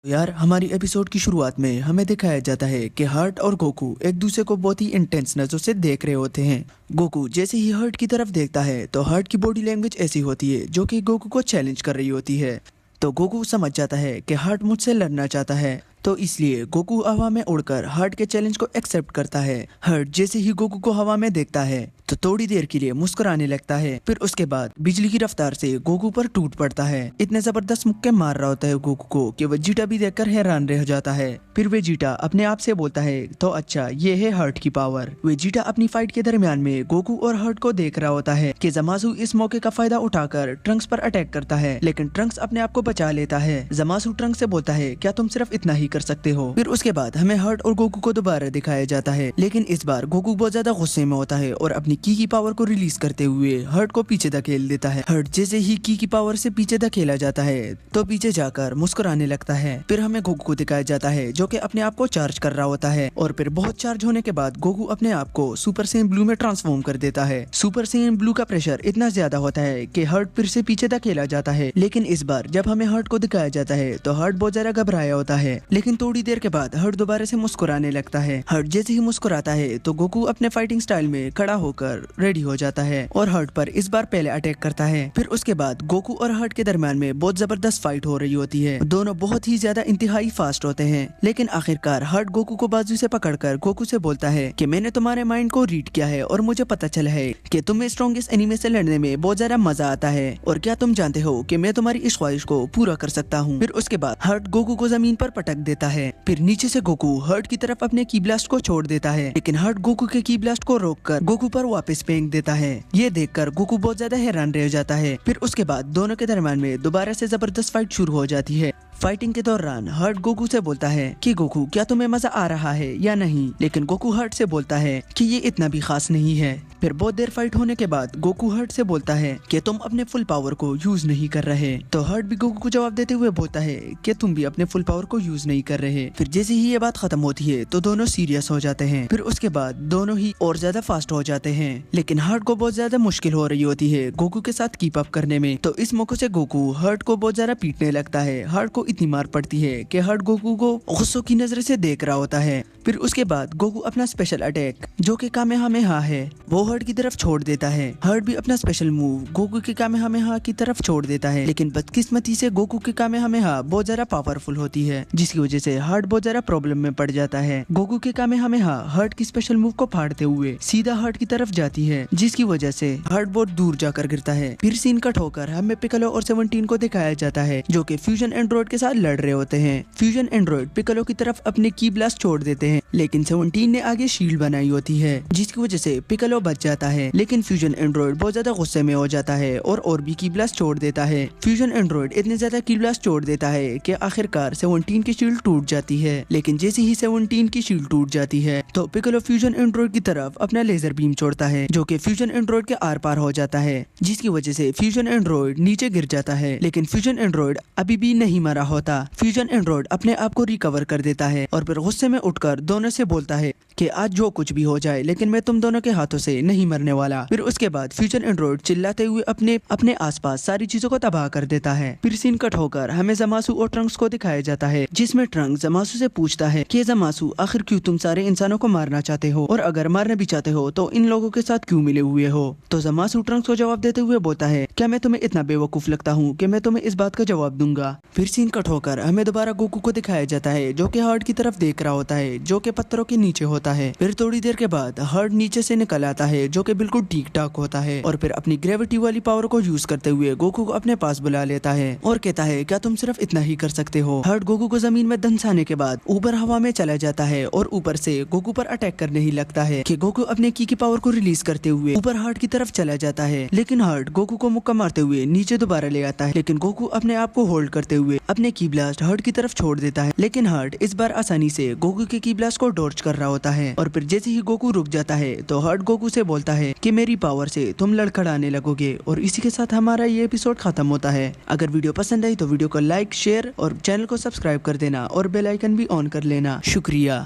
यार हमारी एपिसोड की शुरुआत में हमें दिखाया जाता है कि हर्ट और गोकू एक दूसरे को बहुत ही इंटेंस नजरों से देख रहे होते हैं। गोकू जैसे ही हर्ट की तरफ देखता है तो हर्ट की बॉडी लैंग्वेज ऐसी होती है जो कि गोकू को चैलेंज कर रही होती है। तो गोकू समझ जाता है कि हर्ट मुझसे लड़ना चाहता है, तो इसलिए गोकू हवा में उड़कर हर्ट के चैलेंज को एक्सेप्ट करता है। हर्ट जैसे ही गोकू को हवा में देखता है तो थोड़ी देर के लिए मुस्कुराने लगता है, फिर उसके बाद बिजली की रफ्तार से गोकू पर टूट पड़ता है। इतने जबरदस्त मुक्के मार रहा होता है गोकू को कि वह जीटा भी देखकर हैरान रह जाता है। फिर वे जीटा अपने आप से बोलता है तो अच्छा ये है हर्ट की पावर। वे जीटा अपनी फाइट के दरमियान में गोकू और हर्ट को देख रहा होता है कि ज़मासु इस मौके का फायदा उठाकर ट्रंक्स पर अटैक करता है, लेकिन ट्रंक्स अपने आप को बचा लेता है। ज़मासु ट्रंक्स से बोलता है क्या तुम सिर्फ इतना ही कर सकते हो। फिर उसके बाद हमें हर्ट और गोकू को दोबारा दिखाया जाता है, लेकिन इस बार गोकू बहुत ज्यादा गुस्से में होता है और अपनी की पावर को रिलीज करते हुए हर्ट को पीछे धकेल देता है। हर्ट जैसे ही की पावर से पीछे धकेला जाता है तो पीछे जाकर मुस्कुराने लगता है। फिर हमें गोकू को दिखाया जाता है जो कि अपने आप को चार्ज कर रहा होता है, और फिर बहुत चार्ज होने के बाद गोकू अपने आप को सुपर सैयन ब्लू में ट्रांसफॉर्म कर देता है। सुपर सैयन ब्लू का प्रेशर इतना ज्यादा होता है कि हर्ट फिर से पीछे धकेला जाता है, लेकिन इस बार जब हमें हर्ट को दिखाया जाता है तो हर्ट बहुत ज्यादा घबराया होता है। लेकिन थोड़ी देर के बाद हर्ट दोबारा से मुस्कुराने लगता है। हर्ट जैसे ही मुस्कुराता है तो गोकू अपने फाइटिंग स्टाइल में खड़ा होकर रेडी हो जाता है और हर्ट पर इस बार पहले अटैक करता है। फिर उसके बाद गोकू और हर्ट के दरमियान में बहुत जबरदस्त फाइट हो रही होती है। दोनों बहुत ही ज्यादा इंतहाई फास्ट होते हैं, लेकिन आखिरकार हर्ट गोकू को बाजू से पकड़कर गोकू से बोलता है कि मैंने तुम्हारे माइंड को रीड किया है और मुझे पता चला है कि तुम्हें स्ट्रॉन्गेस्ट एनिमी से लड़ने में बहुत ज्यादा मजा आता है, और क्या तुम जानते हो कि मैं तुम्हारी इस ख्वाहिश को पूरा कर सकता हूँ। फिर उसके बाद हर्ट गोकू को जमीन पर पटक देता है। फिर नीचे से गोकू हर्ट की तरफ अपने की ब्लास्ट को छोड़ देता है, लेकिन हर्ट गोकू के की ब्लास्ट को रोककर गोकू पर वापस फेंक देता है। ये देखकर गोकू बहुत ज्यादा हैरान रह जाता है। फिर उसके बाद दोनों के दरमियान में दोबारा से जबरदस्त फाइट शुरू हो जाती है। फाइटिंग के दौरान हर्ट गोकू से बोलता है कि गोकू क्या तुम्हें मजा आ रहा है या नहीं, लेकिन गोकू हर्ट से बोलता है कि ये इतना भी खास नहीं है। फिर बहुत देर फाइट होने के बाद गोकू हर्ट से बोलता है कि तुम अपने फुल पावर को यूज नहीं कर रहे, तो हर्ट भी गोकू को जवाब देते हुए बोलता है कि तुम भी अपने फुल पावर को यूज नहीं कर रहे। फिर जैसे ही ये बात खत्म होती है तो दोनों सीरियस हो जाते हैं। फिर उसके बाद दोनों ही और ज्यादा फास्ट हो जाते हैं, लेकिन हर्ट को बहुत ज्यादा मुश्किल हो रही होती है गोकू के साथ कीप अप करने में। तो इस मौके से गोकू हर्ट को बहुत ज्यादा पीटने लगता है। हर्ट को इतनी मार पड़ती है कि हर्ट गोकू को गुस्सों की नजर से देख रहा होता है। फिर उसके बाद गोकू अपना स्पेशल अटैक जो कि कामेहामेहा है वो हर्ट की तरफ छोड़ देता है। हर्ट भी अपना स्पेशल मूव गोकू के कामेहामेहा की तरफ छोड़ देता है, लेकिन बदकिस्मती से गोकू के कामेहामेहा बहुत ज्यादा पावरफुल होती है, जिसकी वजह से हर्ट बहुत ज्यादा प्रॉब्लम में पड़ जाता है। गोकू के कामेहामेहा हर्ट की स्पेशल मूव को फाड़ते हुए सीधा हर्ट की तरफ जाती है, जिसकी वजह से हर्ट बहुत दूर जाकर गिरता है। फिर सीन कट होकर हमें पिccolo और 17 को दिखाया जाता है जो कि फ्यूजन एंड्रॉइड के साथ लड़ रहे होते हैं। फ्यूजन एंड्रॉइड पिccolo की तरफ अपने की ब्लास्ट छोड़ देते हैं, लेकिन 17 ने आगे शील्ड बनाई होती है, जिसकी वजह से पिccolo बच जाता है। लेकिन फ्यूजन एंड्रॉइड बहुत ज्यादा गुस्से में हो जाता है और भी की ब्लास्ट छोड़ देता है। फ्यूजन एंड्रॉइड इतने ज्यादा की ब्लास्ट छोड़ देता है कि आखिरकार 17 की शील्ड टूट जाती है। लेकिन जैसे ही 17 की शील्ड टूट जाती है तो पिccolo फ्यूजन एंड्रॉइड की तरफ अपना लेजर बीम छोड़ता है जो कि फ्यूजन एंड्रॉइड के आर पार हो जाता है, जिसकी वजह से फ्यूजन एंड्रॉइड नीचे गिर जाता है। लेकिन फ्यूजन एंड्रॉइड अभी भी नहीं मरा होता। फ्यूजन एंड्रॉइड अपने आप को रिकवर कर देता है और फिर गुस्से में उठकर दोनों से बोलता है कि आज जो कुछ भी हो जाए लेकिन मैं तुम दोनों के हाथों से नहीं मरने वाला। फिर उसके बाद फ्यूजन एंड्रॉइड चिल्लाते हुए अपने आसपास सारी चीजों को तबाह कर देता है। फिर सीन कट होकर हमें ज़मासु और ट्रंक्स को दिखाया जाता है, जिसमें ट्रंक्स ज़मासु से पूछता है कि ज़मासु आखिर क्यों तुम सारे इंसानों को मारना चाहते हो, और अगर मारना भी चाहते हो तो इन लोगों के साथ क्यों मिले हुए हो। तो ज़मासु ट्रंक्स को जवाब देते हुए बोलता है क्या मैं तुम्हें इतना बेवकूफ लगता हूँ कि मैं तुम्हें इस बात का जवाब दूंगा। फिर सीन कट होकर हमें दोबारा गोकू को दिखाया जाता है जो कि हर्ट की तरफ देख रहा होता है जो कि पत्थरों के नीचे होता है। फिर थोड़ी देर के बाद हर्ट नीचे से निकल आता है जो कि बिल्कुल ठीक ठाक होता है, और फिर अपनी ग्रेविटी वाली पावर को यूज करते हुए गोकू को अपने पास बुला लेता है और कहता है क्या तुम सिर्फ इतना ही कर सकते हो। हर्ट गोकू को जमीन में धंसाने के बाद ऊपर हवा में चला जाता है और ऊपर से गोकू पर अटैक करने ही लगता है कि गोकू अपने की पावर को रिलीज करते हुए ऊपर हर्ट की तरफ चला जाता है, लेकिन हर्ट गोकू को मुक्का मारते हुए नीचे दोबारा ले आता है। लेकिन गोकू अपने आप को होल्ड करते हुए अपने की ब्लास्ट हर्ट की तरफ छोड़ देता है, लेकिन हर्ट इस बार आसानी से गोकू के की ब्लास्ट को डॉज कर रहा होता है। और फिर जैसे ही गोकू रुक जाता है तो हर्ट गोकू से बोलता है कि मेरी पावर से तुम लड़खड़ाने लगोगे। और इसी के साथ हमारा ये एपिसोड खत्म होता है। अगर वीडियो पसंद आई तो वीडियो को लाइक, शेयर और चैनल को सब्सक्राइब कर देना और बेल आइकन भी ऑन कर लेना। शुक्रिया।